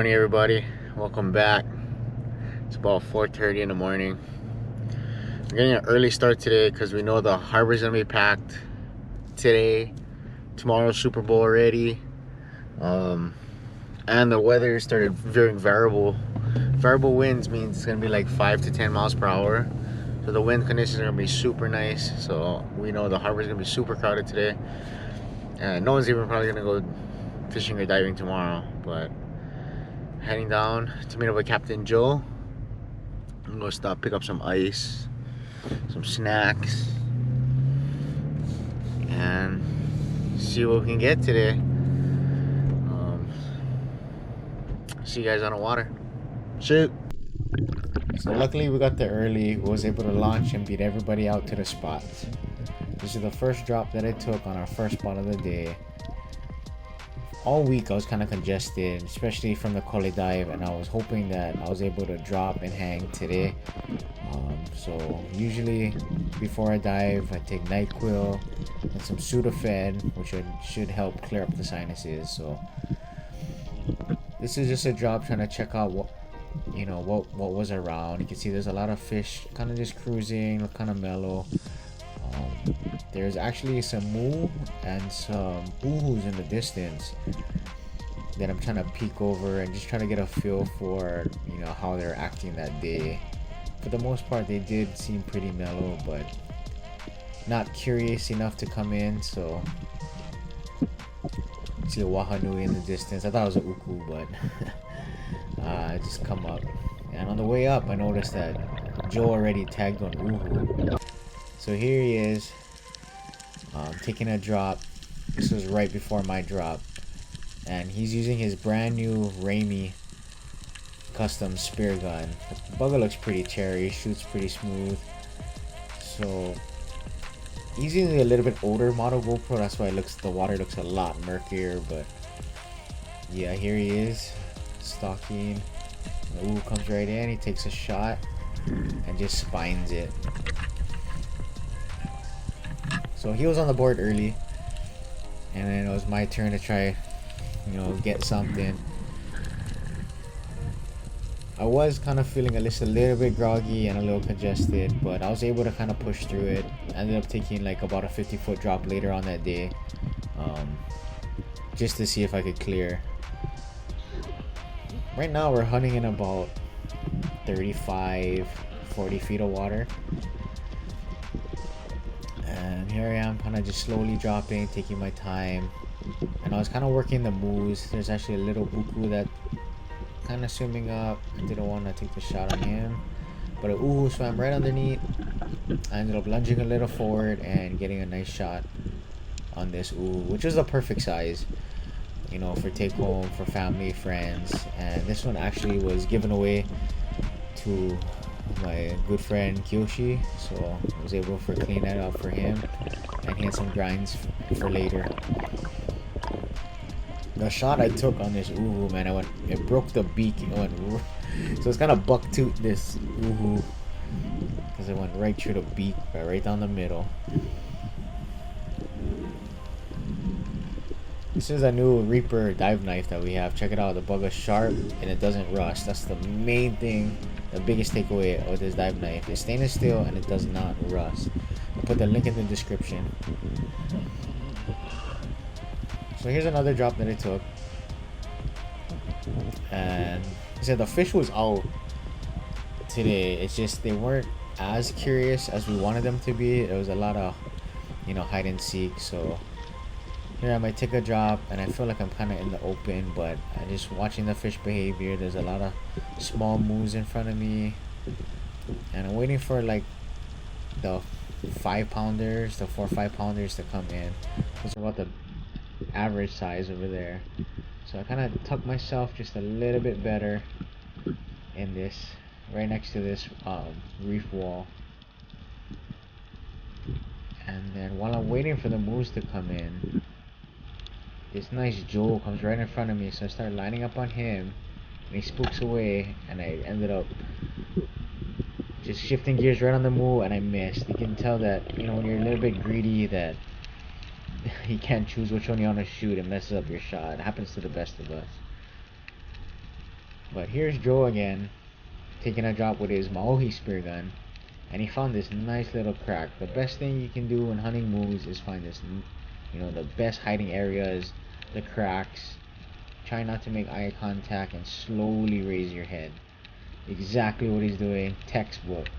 morning, everybody. Welcome back. It's about 4:30 in the morning. We're getting an early start today because we know the harbor's gonna be packed today. Tomorrow's Super Bowl already, and the weather started veering variable. Variable winds means it's gonna be like 5 to 10 miles per hour. So the wind conditions are gonna be super nice. So we know the harbor's gonna be super crowded today, and no one's even probably gonna go fishing or diving tomorrow. But heading down to meet up with Captain Joe. I'm gonna stop, pick up some ice, some snacks, and see what we can get today. See you guys on the water. Shoot. So luckily we got there early. We was able to launch and beat everybody out to the spots. This is the first drop that I took on our first spot of the day. All week I was kind of congested, especially from the Kole dive, and I was hoping that I was able to drop and hang today. So usually before I dive, I take NyQuil and some Sudafed, which should help clear up the sinuses. So this is just a drop trying to check out what was around. You can see there's a lot of fish kind of just cruising, look kind of mellow. There's actually some moo and some uhus in the distance that I'm trying to peek over and just trying to get a feel for how they're acting that day. For the most part, they did seem pretty mellow, but not curious enough to come in. So see a wahanui in the distance. I thought it was a uku, but I just come up, and on the way up I noticed that Joe already tagged on uhu. So here he is, taking a drop. This was right before my drop, and he's using his brand new Ramey custom spear gun. The bugger looks pretty cherry, shoots pretty smooth. So he's using a little bit older model GoPro, that's why the water looks a lot murkier. But yeah, here he is stalking. Ooh, comes right in, he takes a shot and just spines it. So he was on the board early, and then it was my turn to try, get something. I was kind of feeling just a little bit groggy and a little congested, but I was able to kind of push through it. I ended up taking like about a 50-foot drop later on that day, just to see if I could clear. Right now we're hunting in about 35-40 feet of water. And here I am, kind of just slowly dropping, taking my time. And I was kind of working the moves. There's actually a little uku that kind of swimming up. I didn't want to take the shot on him, but a uhu swam right underneath. I ended up lunging a little forward and getting a nice shot on this uhu, which is the perfect size, for take home, for family, friends. And this one actually was given away to my good friend Kyoshi, so I was able to clean that up for him, and he had some grinds for later. The shot I took on this uhu, man, it broke the beak. So it's kind of buck tooth, this uhu, because it went right through the beak, right down the middle. This is a new Reaper dive knife that we have. Check it out. The bug is sharp and it doesn't rust. That's the main thing, the biggest takeaway with this dive knife. It's stainless steel and it does not rust. I'll put the link in the description. So here's another drop that I took. And he said the fish was out today. It's just they weren't as curious as we wanted them to be. There was a lot of, hide and seek. So here I might take a drop, and I feel like I'm kind of in the open, but I'm just watching the fish behavior. There's a lot of small moves in front of me, and I'm waiting for like the 5-pounders, the 4 or 5-pounders to come in. Those are about the average size over there. So I kind of tuck myself just a little bit better in this, right next to this reef wall. And then while I'm waiting for the moves to come in, this nice Joe comes right in front of me, so I start lining up on him, and he spooks away, and I ended up just shifting gears right on the move, and I missed. You can tell that, when you're a little bit greedy, that you can't choose which one you want to shoot. It messes up your shot. It happens to the best of us. But here's Joe again, taking a drop with his Maohi spear gun, and he found this nice little crack. The best thing you can do when hunting moose is find this, the best hiding areas, the cracks. Try not to make eye contact and slowly raise your head. Exactly what he's doing, textbook.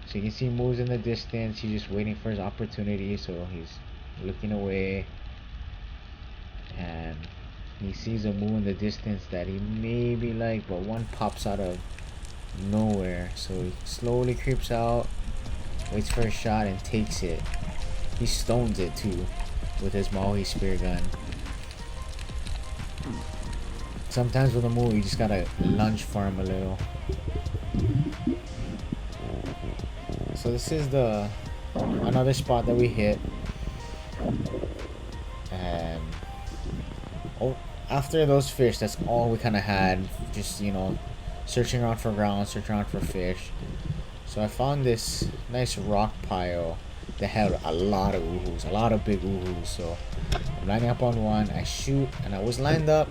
So you can see moose in the distance. He's just waiting for his opportunity, so he's looking away, and he sees a moo in the distance that he maybe like, but one pops out of nowhere. So he slowly creeps out, waits for a shot, and takes it. He stones it too with his Maui spear gun. Sometimes with a moo, you just gotta lunge for him a little. So this is another spot that we hit, and after those fish, that's all we kind of had. Just searching around for ground, searching around for fish. So I found this nice rock pile that had a lot of uhus, a lot of big uhus. So I'm lining up on one, I shoot, and I was lined up,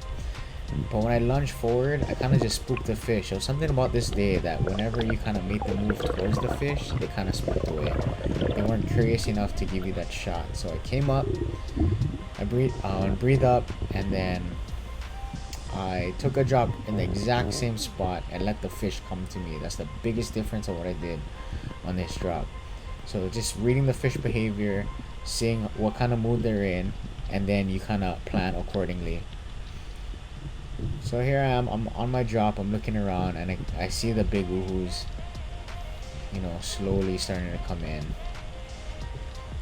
but when I lunged forward, I kind of just spooked the fish. There was something about this day that whenever you kind of made the move towards the fish, they kind of spooked away. They weren't curious enough to give you that shot. So I came up, I breathed up, and then I took a drop in the exact same spot and let the fish come to me. That's the biggest difference of what I did on this drop. So just reading the fish behavior, seeing what kind of mood they're in, and then you kind of plan accordingly. So here I am, I'm on my drop, I'm looking around, and I see the big uhus, slowly starting to come in.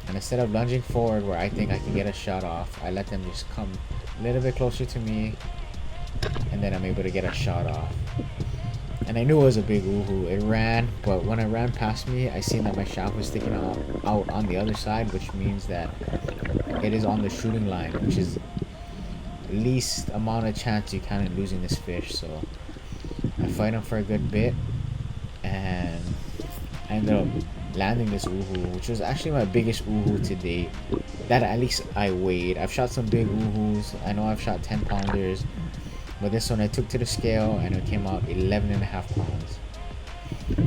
And instead of lunging forward where I think I can get a shot off, I let them just come a little bit closer to me, and then I'm able to get a shot off. And I knew it was a big uhu. It ran, but when it ran past me, I seen that my shaft was sticking out on the other side, which means that it is on the shooting line, which is least amount of chance you kind of losing this fish. So I fight him for a good bit, and I ended up landing this uhu, which was actually my biggest uhu to date, that at least I weighed. I've shot some big uhus, I know I've shot 10 pounders, but this one I took to the scale and it came out 11.5 pounds.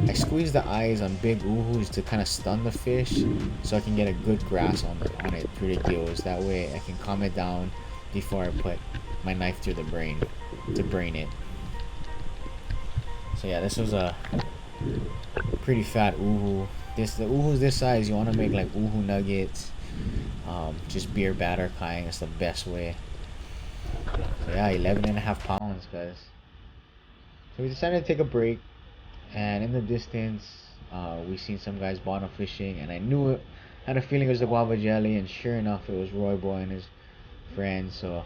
I squeezed the eyes on big uhus to kind of stun the fish so I can get a good grasp on it through the gills. That way I can calm it down before I put my knife through the brain to brain it. So yeah, this was a pretty fat uhu. The uhus this size, you want to make like uhu nuggets, just beer batter kind. It's the best way. So yeah, 11.5 pounds, guys. So we decided to take a break, and in the distance, we seen some guys bottom fishing, and I knew it. Had a feeling it was the guava jelly, and sure enough, it was Roy Boy and his friends. So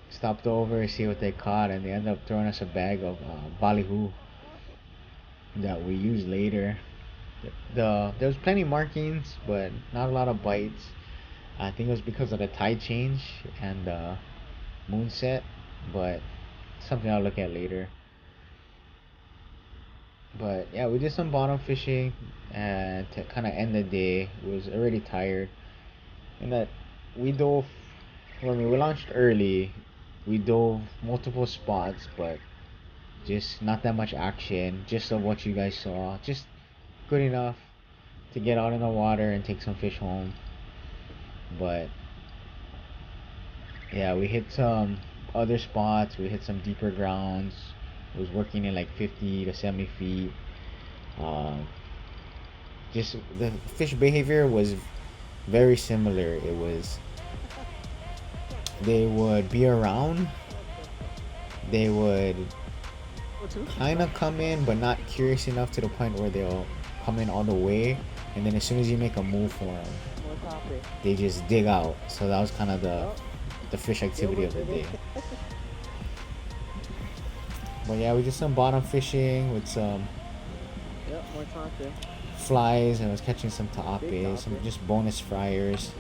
stopped over, see what they caught, and they ended up throwing us a bag of balihu that we used later. There was plenty of markings, but not a lot of bites. I think it was because of the tide change and the moonset, but something I'll look at later. But yeah, we did some bottom fishing, and to kind of end the day, was already tired. And that we dove, when we launched early, we dove multiple spots, but just not that much action, just of what you guys saw. Just good enough to get out in the water and take some fish home. But yeah, we hit some other spots, we hit some deeper grounds. It was working in like 50 to 70 feet. Just the fish behavior was very similar. It was, they would be around, they would kind of come in, but not curious enough to the point where they'll come in all the way, and then as soon as you make a move for them, they just dig out. So that was kind of the fish activity of the day. But yeah, we did some bottom fishing with some flies, and I was catching some ta'ape, some just bonus fryers.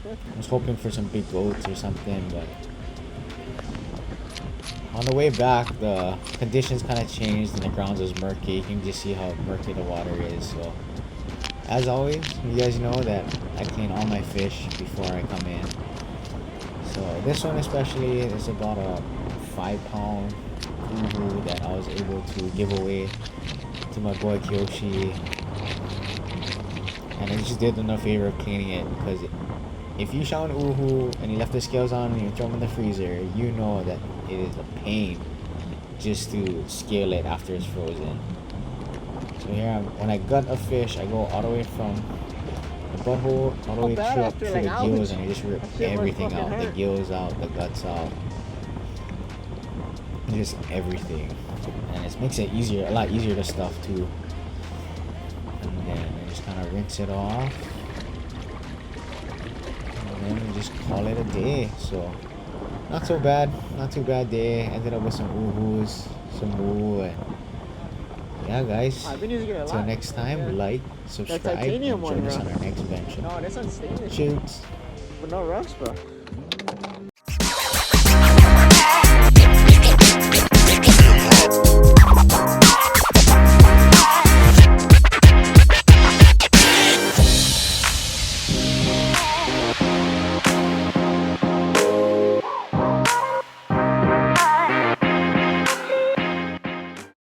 I was hoping for some big goats or something, but on the way back, the conditions kind of changed and the grounds was murky. You can just see how murky the water is. So as always, you guys know that I clean all my fish before I come in. So this one especially is about a 5-pound uhu that I was able to give away to my boy Kyoshi. And I just did him a favor of cleaning it, because if you shot an uhu and you left the scales on and you throw them in the freezer, you know that it is a pain just to scale it after it's frozen. So here, when I gut a fish, I go all the way from the butthole all the way up to the gills, and I just rip everything out. The gills out, the guts out, just everything. And it makes it easier, a lot easier to stuff too. And then I just kind of rinse it off. And then we just call it a day. So not so bad, not too bad day. Ended up with some uhus, some woo, and yeah, guys. Until next time, like, subscribe, and join us on our next venture. No, this one's stainless. Shoots. But no rust, bro.